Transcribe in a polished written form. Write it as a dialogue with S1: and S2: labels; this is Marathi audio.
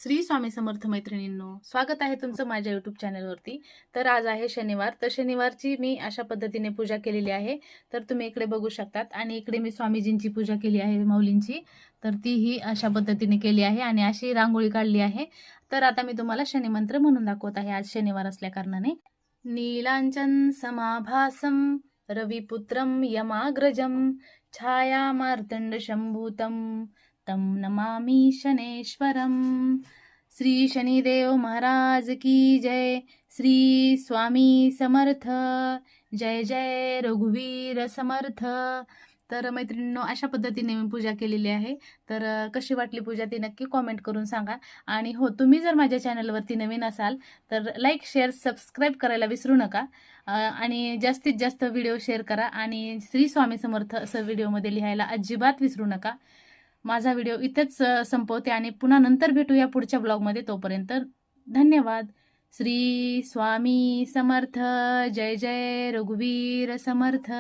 S1: श्री स्वामी समर्थ मैत्रिणींनो, स्वागत आहे तुमचं माझ्या यूट्यूब चॅनलवरती. तर आज आहे शनिवार. तर शनिवारची मी अशा पद्धतीने पूजा केलेली आहे. तर तुम्ही इकडे बघू शकतात आणि इकडे मी स्वामीजींची पूजा केली आहे, माऊलींची. तर तीही अशा पद्धतीने केली आहे आणि अशी रांगोळी काढली आहे. तर आता मी तुम्हाला शनिमंत्र म्हणून दाखवत आहे आज शनिवार असल्या कारणाने. नीलांचन समाभासम रविपुत्रम यमाग्रजम छाया मार्तंड शंभूतम तम नमामि शनेश्वरम. श्री शनिदेव महाराज की जय. श्री स्वामी समर्थ. जय जय रघुवीर समर्थ. तर मैत्रिणींनो, अशा पद्धतीने मी पूजा केलेली आहे. तर कशी वाटली पूजा ती नक्की कॉमेंट करून सांगा. आणि हो, तुम्ही जर माझ्या चॅनलवरती नवीन असाल तर लाईक, शेअर, सबस्क्राईब करायला विसरू नका. आणि जास्तीत जास्त व्हिडिओ शेअर करा आणि श्री स्वामी समर्थ असं व्हिडिओमध्ये लिहायला अजिबात विसरू नका. माझा व्हिडिओ इथेच संपवते आणि पुन्हा नंतर भेटूया पुढच्या ब्लॉगमध्ये. तोपर्यंत धन्यवाद. श्री स्वामी समर्थ. जय जय रघुवीर समर्थ.